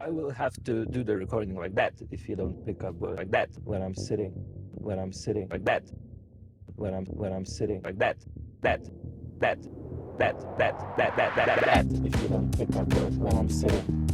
I will have to do the recording like that if you don't pick up like that when I'm sitting like that when I'm sitting like that that that that if you don't pick up when I'm sitting.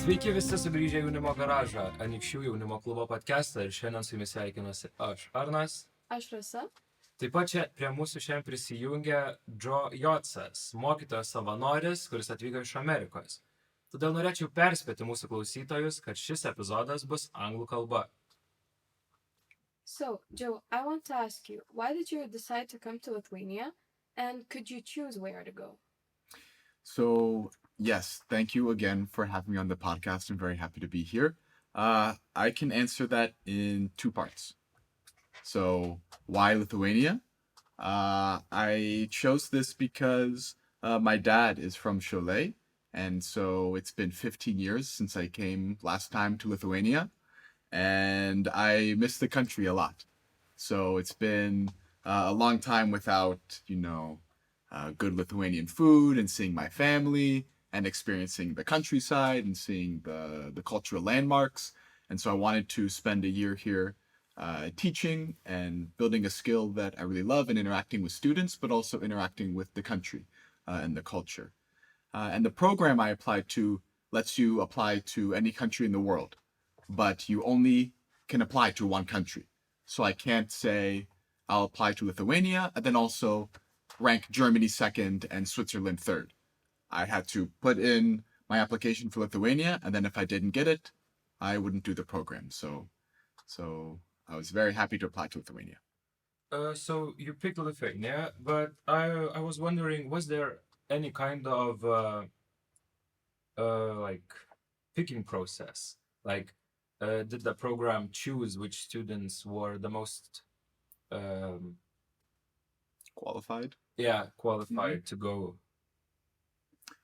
Sveiki visi sugrįžę į Jaunimo garažą, Anykščių jaunimo klubo podcastą ir šiandien su jumis sveikinuosi aš, Arnas. Aš Rasa. Taip pat čia prie mūsų šiandien prisijungia Jocas, mokytojas-savanoris, kuris atvyko iš Amerikos. Todėl norėčiau perspėti mūsų klausytojus, kad šis epizodas bus anglų kalba. So, Joe, I want to ask you, why did you decide to come to Lithuania, and could you choose where to go? So, yes, thank you again for having me on the podcast. I'm very happy to be here. I can answer that in two parts. So, why Lithuania? I chose this because my dad is from Šiauliai, and so it's been 15 years since I came last time to Lithuania, and I miss the country a lot. So it's been a long time without, good Lithuanian food and seeing my family and experiencing the countryside and seeing the cultural landmarks. And so I wanted to spend a year here teaching and building a skill that I really love and interacting with students, but also interacting with the country and the culture. And the program I applied to lets you apply to any country in the world, but you only can apply to one country. So I can't say I'll apply to Lithuania and then also rank Germany second and Switzerland third. I had to put in my application for Lithuania, and then if I didn't get it, I wouldn't do the program. So I was very happy to apply to Lithuania. So you picked Lithuania, but I was wondering, was there any kind of picking process? Did the program choose which students were the most Qualified? Qualified to go?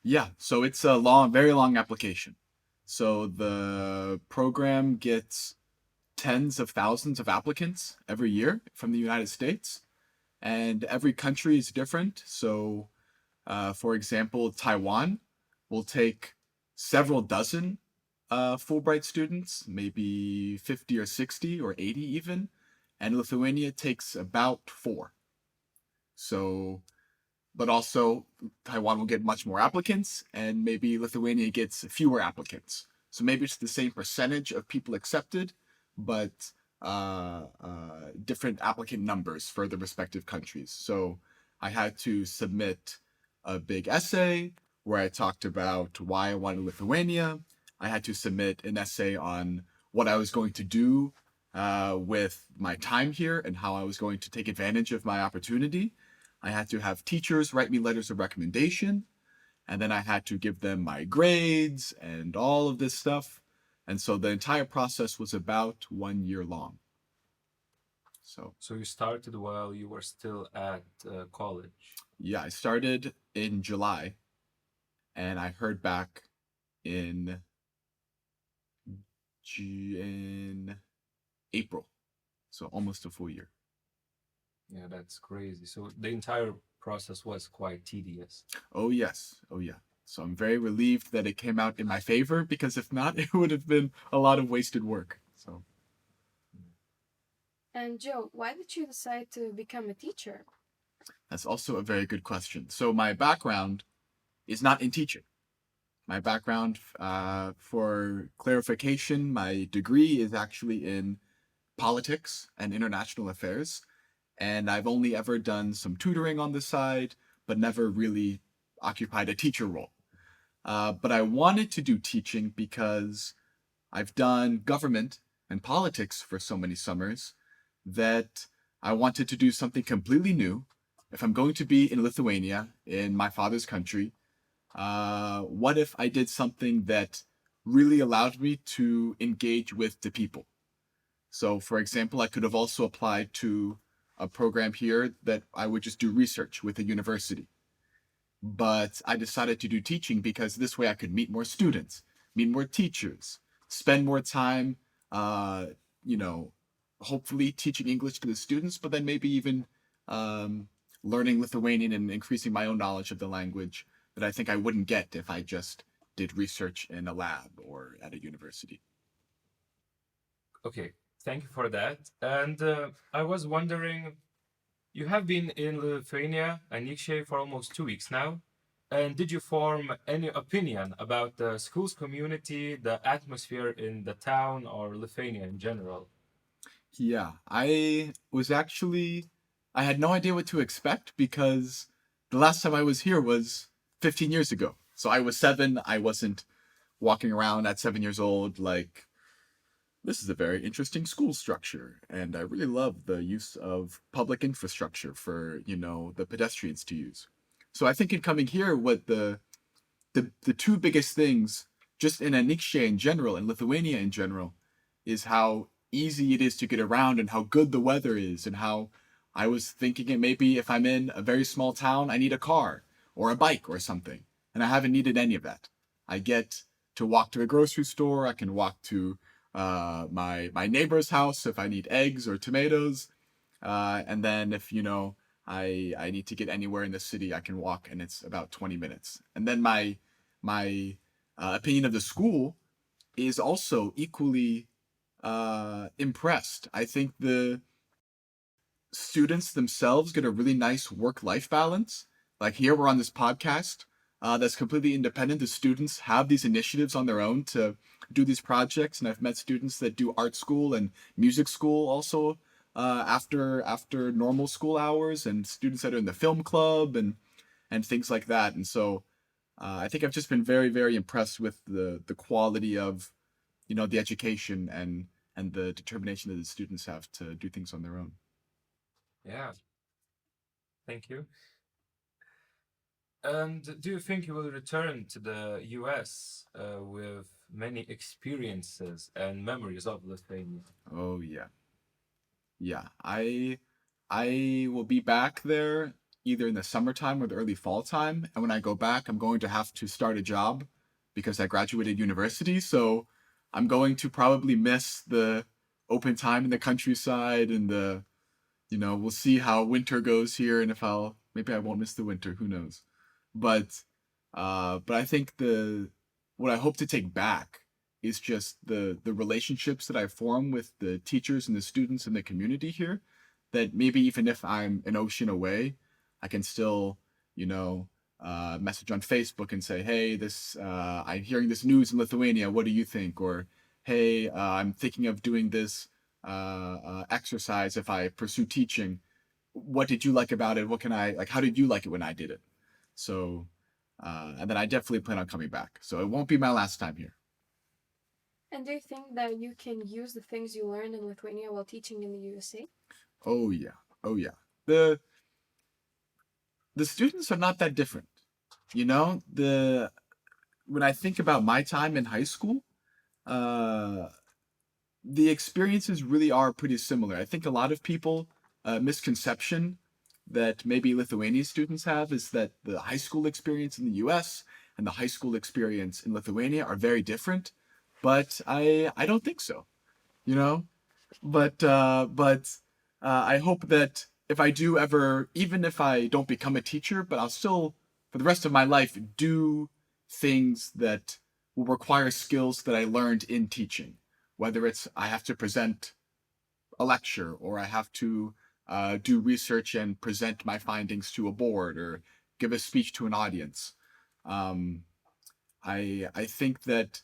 Yeah, so it's a very long application. So the program gets tens of thousands of applicants every year from the United States, and every country is different. So, for example, Taiwan will take several dozen Fulbright students, maybe 50 or 60 or 80 even, and Lithuania takes about 4. So, but also Taiwan will get much more applicants, and maybe Lithuania gets fewer applicants. So maybe it's the same percentage of people accepted, but different applicant numbers for the respective countries. So I had to submit a big essay where I talked about why I wanted Lithuania. I had to submit an essay on what I was going to do with my time here and how I was going to take advantage of my opportunity. I had to have teachers write me letters of recommendation, and then I had to give them my grades and all of this stuff. And so the entire process was about 1 year long. So you started while you were still at college? Yeah, I started in July, and I heard back in April. So almost a full year. Yeah, that's crazy. So the entire process was quite tedious. Oh, yes. Oh, yeah. So I'm very relieved that it came out in my favor, because if not, it would have been a lot of wasted work. So. And Joe, why did you decide to become a teacher? That's also a very good question. So my background is not in teaching. My background, for clarification, my degree is actually in politics and international affairs. And I've only ever done some tutoring on the side, but never really occupied a teacher role. But I wanted to do teaching because I've done government and politics for so many summers that I wanted to do something completely new. If I'm going to be in Lithuania, in my father's country, what if I did something that really allowed me to engage with the people? So, for example, I could have also applied to a program here that I would just do research with a university. But I decided to do teaching because this way I could meet more students, meet more teachers, spend more time, hopefully teaching English to the students, but then maybe even learning Lithuanian and increasing my own knowledge of the language that I think I wouldn't get if I just did research in a lab or at a university. Okay, thank you for that. And I was wondering, you have been in Lithuania, Anykščiai, for almost 2 weeks now. And did you form any opinion about the school's community, the atmosphere in the town, or Lithuania in general? Yeah, I had no idea what to expect because the last time I was here was 15 years ago. So I was 7. I wasn't walking around at 7 years old like, this is a very interesting school structure. And I really love the use of public infrastructure for, the pedestrians to use. So I think in coming here, what the 2 biggest things, just in Anykščiai in general, in Lithuania in general, is how easy it is to get around and how good the weather is, and how I was thinking it maybe if I'm in a very small town, I need a car or a bike or something. And I haven't needed any of that. I get to walk to a grocery store. I can walk to my neighbor's house if I need eggs or tomatoes. And then if, I need to get anywhere in the city, I can walk, and it's about 20 minutes. And then my opinion of the school is also equally impressed. I think the students themselves get a really nice work-life balance. Like here, we're on this podcast that's completely independent. The students have these initiatives on their own to do these projects, and I've met students that do art school and music school also after normal school hours, and students that are in the film club and things like that. And so I think I've just been very, very impressed with the quality of the education and the determination that the students have to do things on their own. Yeah, thank you. And do you think you will return to the US with many experiences and memories of Lithuania? Oh yeah. Yeah, I will be back there either in the summertime or the early fall time. And when I go back, I'm going to have to start a job because I graduated university. So I'm going to probably miss the open time in the countryside and we'll see how winter goes here, and maybe I won't miss the winter, who knows. But I think what I hope to take back is just the relationships that I form with the teachers and the students in the community here, that maybe even if I'm an ocean away, I can still, message on Facebook and say, hey, I'm hearing this news in Lithuania. What do you think? Or, hey, I'm thinking of doing this exercise if I pursue teaching. What did you like about it? How did you like it when I did it? So, and then I definitely plan on coming back. So it won't be my last time here. And do you think that you can use the things you learned in Lithuania while teaching in the USA? Oh yeah. The students are not that different. When I think about my time in high school, the experiences really are pretty similar. I think a lot of people misconception that maybe Lithuanian students have is that the high school experience in the US and the high school experience in Lithuania are very different. But I don't think so, But I hope that if I do ever, even if I don't become a teacher, but I'll still, for the rest of my life, do things that will require skills that I learned in teaching. Whether it's I have to present a lecture, or I have to do research and present my findings to a board, or give a speech to an audience. I think that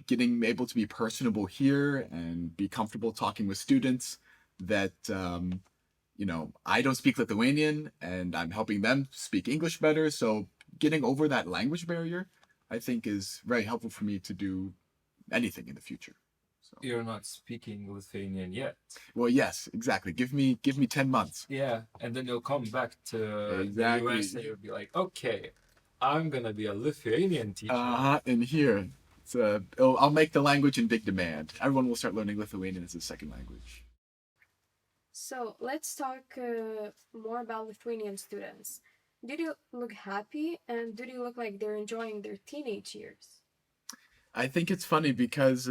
getting able to be personable here and be comfortable talking with students that, I don't speak Lithuanian and I'm helping them speak English better. So getting over that language barrier, I think, is very helpful for me to do anything in the future. So. You're not speaking Lithuanian yet. Well, yes, exactly. Give me 10 months. Yeah, and then you'll come back to Exactly. the US and you'll be like, okay, I'm gonna be a Lithuanian teacher. And here. I'll make the language in big demand. Everyone will start learning Lithuanian as a second language. So let's talk more about Lithuanian students. Did you look happy and did you look like they're enjoying their teenage years? I think it's funny because,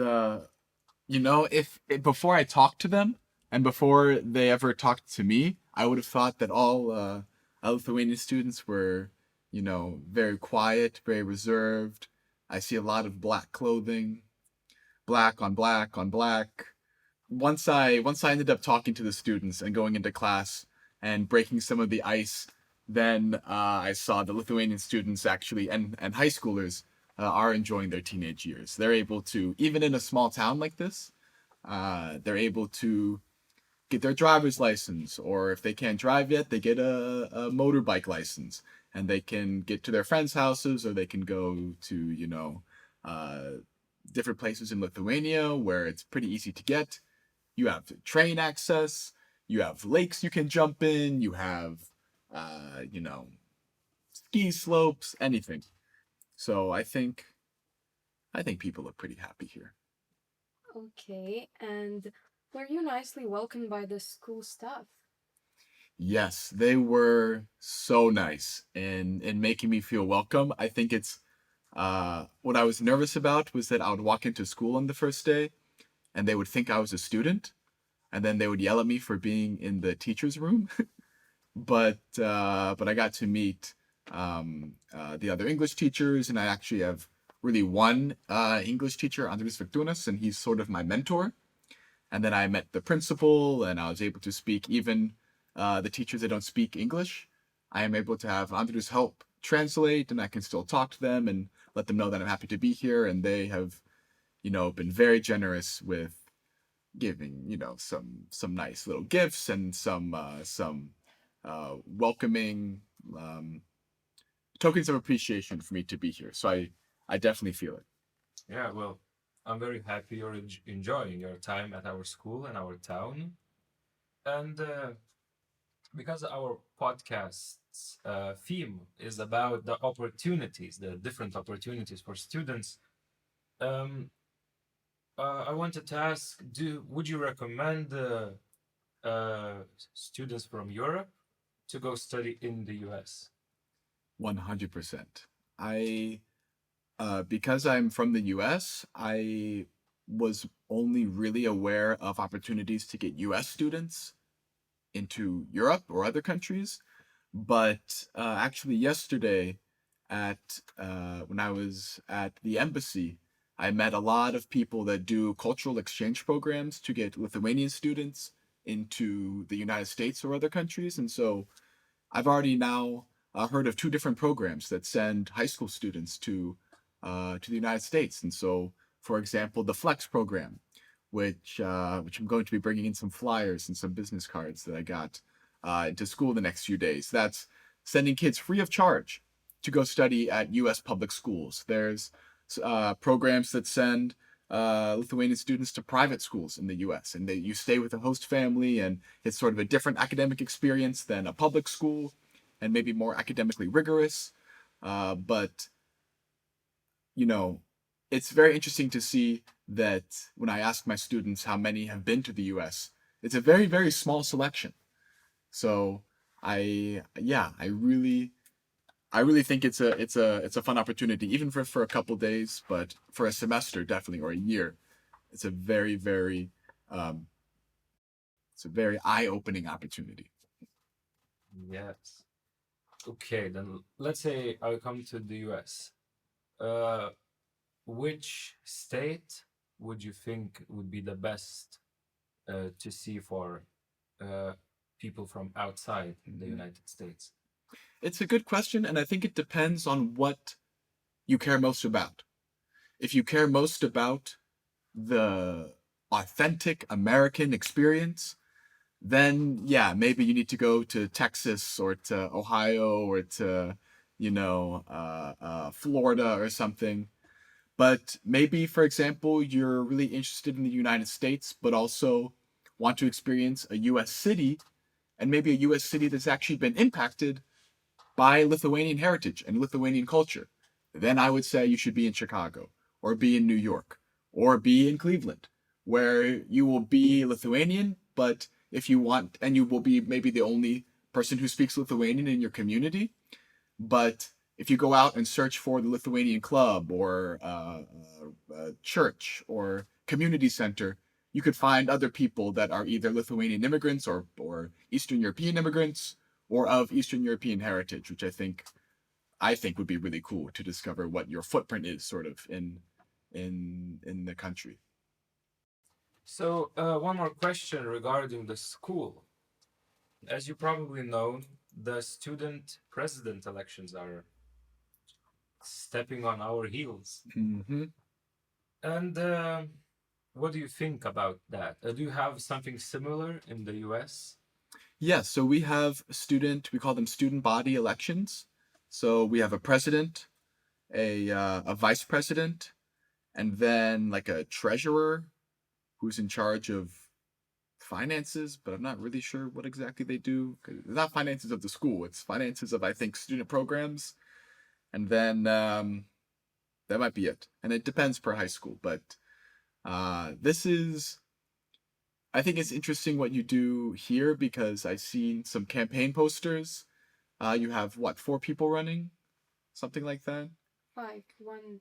if before I talked to them and before they ever talked to me, I would have thought that all Lithuanian students were, very quiet, very reserved. I see a lot of black clothing, black on black on black. Once I ended up talking to the students and going into class and breaking some of the ice, then I saw the Lithuanian students actually and high schoolers are enjoying their teenage years. They're able to, even in a small town like this, they're able to get their driver's license, or if they can't drive yet, they get a motorbike license, and they can get to their friends' houses, or they can go to, different places in Lithuania where it's pretty easy to get. You have train access, you have lakes you can jump in, you have, ski slopes, anything. So I think people are pretty happy here. Okay, and were you nicely welcomed by the school staff? Yes, they were so nice in making me feel welcome. I think it's what I was nervous about was that I would walk into school on the first day and they would think I was a student, and then they would yell at me for being in the teacher's room. But I got to meet the other English teachers, and I actually have really one English teacher, Martynas, and he's sort of my mentor. And then I met the principal, and I was able to speak even the teachers that don't speak English. I am able to have Andrews help translate, and I can still talk to them and let them know that I'm happy to be here. And they have, been very generous with giving, some nice little gifts and some welcoming tokens of appreciation for me to be here. So I definitely feel it. Yeah, well, I'm very happy you're enjoying your time at our school and our town. And because our podcast's theme is about the opportunities, the different opportunities for students, I wanted to ask, would you recommend students from Europe to go study in the US? 100%. Because I'm from the US, I was only really aware of opportunities to get US students into Europe or other countries. But actually yesterday when I was at the embassy, I met a lot of people that do cultural exchange programs to get Lithuanian students into the United States or other countries. And so I've already now heard of 2 different programs that send high school students to the United States. And so, for example, the Flex program, which I'm going to be bringing in some flyers and some business cards that I got into school the next few days. That's sending kids free of charge to go study at U.S. public schools. There's programs that send Lithuanian students to private schools in the U.S. and you stay with a host family, and it's sort of a different academic experience than a public school, and maybe more academically rigorous. But it's very interesting to see that when I ask my students how many have been to the U.S., it's a very, very small selection. So I really think it's a fun opportunity, even for a couple days, but for a semester definitely, or a year, it's a very, very eye-opening opportunity. Yes. Okay, then let's say I come to the US. Which state would you think would be the best to see for people from outside the United States? It's a good question, and I think it depends on what you care most about. If you care most about the authentic American experience, then yeah, maybe you need to go to Texas or to Ohio or to, Florida or something. But maybe, for example, you're really interested in the United States, but also want to experience a U.S. city, and maybe a U.S. city that's actually been impacted by Lithuanian heritage and Lithuanian culture. Then I would say you should be in Chicago, or be in New York, or be in Cleveland, where you will be Lithuanian, but if you want, and you will be maybe the only person who speaks Lithuanian in your community. But if you go out and search for the Lithuanian club or church or community center, you could find other people that are either Lithuanian immigrants or Eastern European immigrants or of Eastern European heritage, which I think would be really cool to discover what your footprint is sort of in the country. So, one more question regarding the school. As you probably know, the student president elections are stepping on our heels. Mm-hmm. And what do you think about that? Do you have something similar in the US? Yeah, so we have we call them student body elections. So we have a president, a vice president, and then like a treasurer who's in charge of finances, but I'm not really sure what exactly they do. It's not finances of the school, it's finances of, I think, student programs. And then that might be it. And it depends per high school, but I think it's interesting what you do here because I've seen some campaign posters. You have, 4 people running? Something like that? 5. One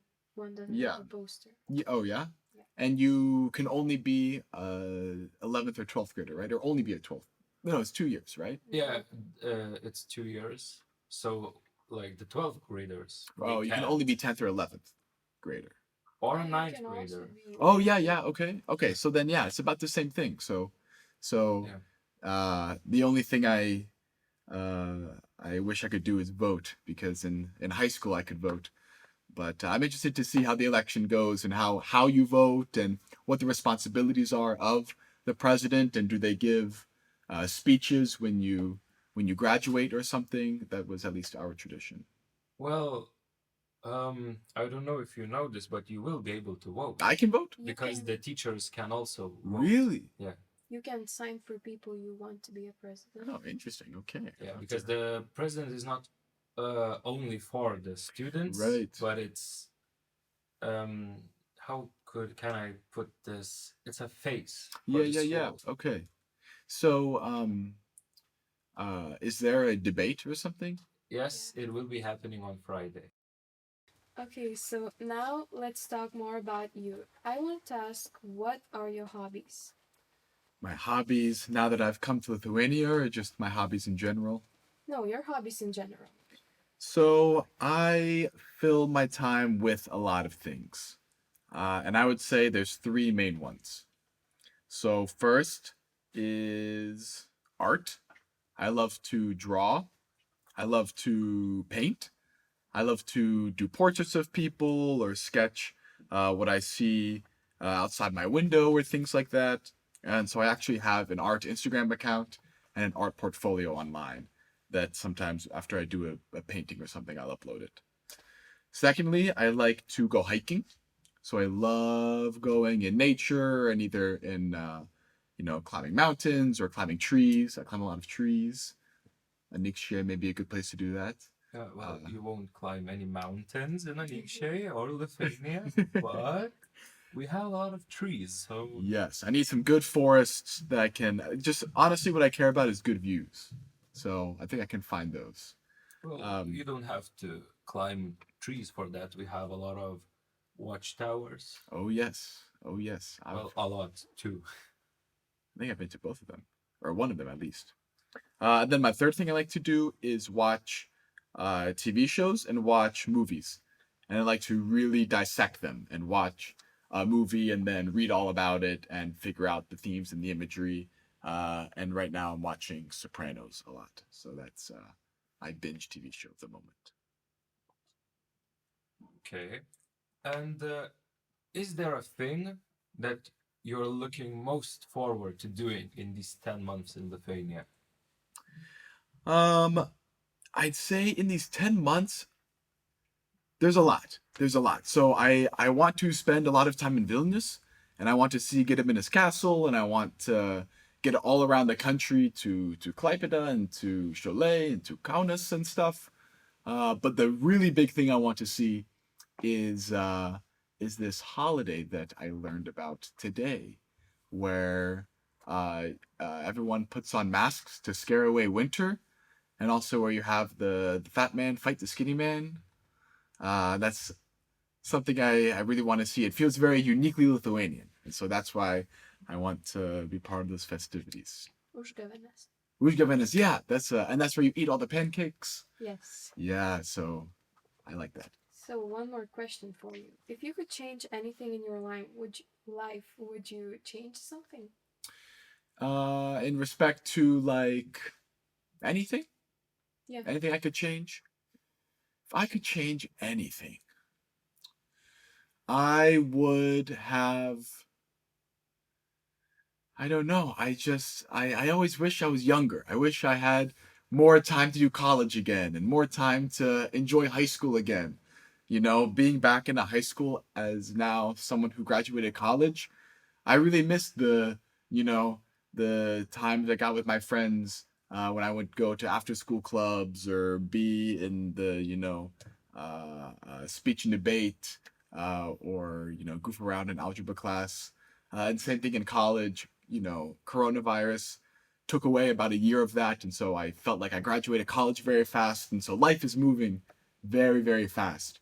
doesn't Yeah. have a poster. Yeah. Oh, yeah? Yeah. And you can only be 11th or 12th grader, right? Or only be a 12th. No, it's 2 years, right? Yeah, it's 2 years. So, like the 12th graders. Oh, you can only be 10th or 11th grader. Or a You 9th can also grader. be- Oh, yeah. Okay. So then, yeah, it's about the same thing. So Yeah. the only thing I wish I could do is vote because in high school I could vote. But I'm interested to see how the election goes and how you vote and what the responsibilities are of the president, and do they give speeches when you graduate or something? That was at least our tradition. Well, I don't know if you know this, but you will be able to vote. I can vote? You Because can- the teachers can also vote. Really? Yeah. You can sign for people you want to be a president. Oh, interesting. Okay. Yeah, because the president is not only for the students, Right. but it's how can I put this? It's a face. for the Yeah. school. Okay. So is there a debate or something? Yes, it will be happening on Friday. Okay, so now let's talk more about you. I want to ask, what are your hobbies? My hobbies, now that I've come to Lithuania, or just my hobbies in general? No, your hobbies in general. So I fill my time with a lot of things. And I would say there's 3 main ones. So first is art. I love to draw. I love to paint. I love to do portraits of people or sketch what I see outside my window or things like that. And so I actually have an art Instagram account and an art portfolio online that sometimes after I do a painting or something, I'll upload it. Secondly, I like to go hiking. So I love going in nature and either in, climbing mountains or climbing trees. I climb a lot of trees. Anykščiuose may be a good place to do that. Well, you won't climb any mountains in Anykščiuose or Lithuania, but we have a lot of trees, so Yes, I need some good forests that I can just honestly what I care about is good views. So I think I can find those. well, you don't have to climb trees for that. We have a lot of watchtowers. Oh yes. Well, a lot too. I think I've been to both of them, or one of them at least. And then my third thing I like to do is watch TV shows and watch movies. And I like to really dissect them and watch a movie and then read all about it and figure out the themes and the imagery. And right now I'm watching Sopranos a lot. So that's my binge TV show at the moment. Okay. And is there a thing that you're looking most forward to doing in these 10 months in Lithuania? I'd say in these 10 months, there's a lot. So I want to spend a lot of time in Vilnius, and I want to see Gediminas Castle, and I want to get all around the country to Klaipėda and to Šiauliai and to Kaunas and stuff. But the really big thing I want to see is this holiday that I learned about today, where everyone puts on masks to scare away winter, and also where you have the fat man fight the skinny man. That's something I really want to see. It feels very uniquely Lithuanian, and so that's why I want to be part of those festivities. Užgavėnės, yeah, and that's where you eat all the pancakes. Yes. Yeah, so I like that. So one more question for you. If you could change anything in your life, would you change something? In respect to like anything? Yeah. Anything I could change? If I could change anything, I would have, I don't know. I always wish I was younger. I wish I had more time to do college again and more time to enjoy high school again. You know, being back in a high school as now someone who graduated college, I really miss the times I got with my friends when I would go to after school clubs or be in the, speech and debate or, goof around in algebra class. And same thing in college, coronavirus took away about a year of that. And so I felt like I graduated college very fast. And so life is moving very, very fast.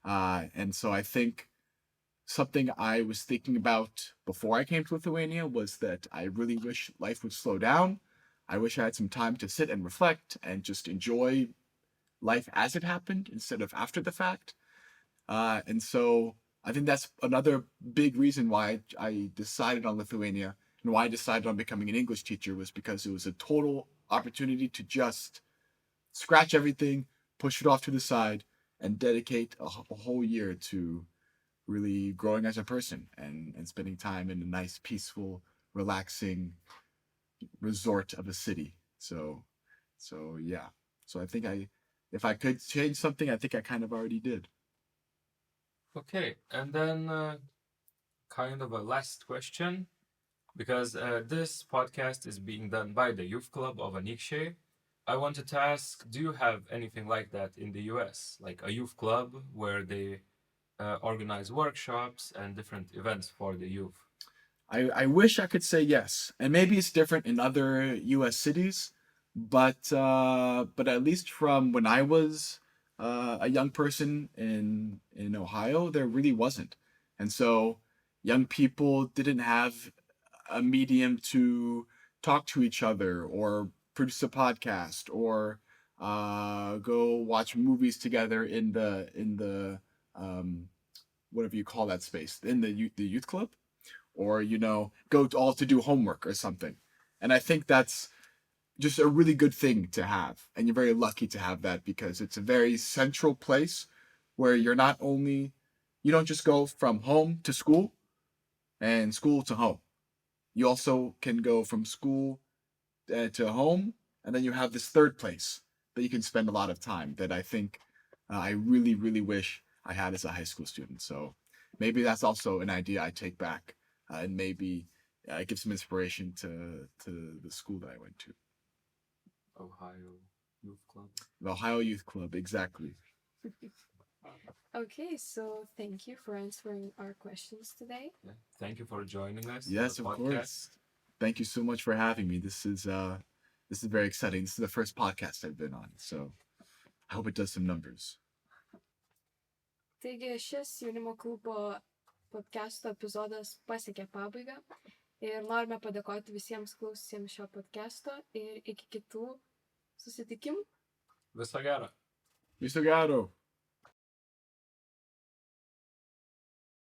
And so I think something I was thinking about before I came to Lithuania was that I really wish life would slow down. I wish I had some time to sit and reflect and just enjoy life as it happened instead of after the fact. And so I think that's another big reason why I decided on Lithuania and why I decided on becoming an English teacher was because it was a total opportunity to just scratch everything, push it off to the side, and dedicate a whole year to really growing as a person and spending time in a nice, peaceful, relaxing resort of a city. So yeah. So I think if I could change something, I think I kind of already did. Okay, and then kind of a last question, because this podcast is being done by the Youth Club of Anykščiai. I wanted to ask, do you have anything like that in the US? Like a youth club where they organize workshops and different events for the youth? I wish I could say yes. And maybe it's different in other US cities, but at least from when I was a young person in Ohio, there really wasn't. And so young people didn't have a medium to talk to each other or produce a podcast or go watch movies together in the whatever you call that space, in the youth club, or go all to do homework or something. And I think that's just a really good thing to have, and you're very lucky to have that because it's a very central place where you don't just go from home to school and school to home. You also can go from school to home, and then you have this third place that you can spend a lot of time that I think I really, really wish I had as a high school student. So maybe that's also an idea I take back and maybe give some inspiration to the school that I went to. Ohio Youth Club. The Ohio Youth Club, exactly. Okay, so thank you for answering our questions today. Yeah. Thank you for joining us. Yes, of course. Thank you so much for having me. This is very exciting. This is the first podcast I've been on, so I hope it does some numbers. Taigi šis jaunimo klubo podcast'o epizodas pasiekė pabaigą ir norime padėkoti visiems klausyjams šio podcast'o ir iki kitų susitikimų. Viso gero. Viso gero.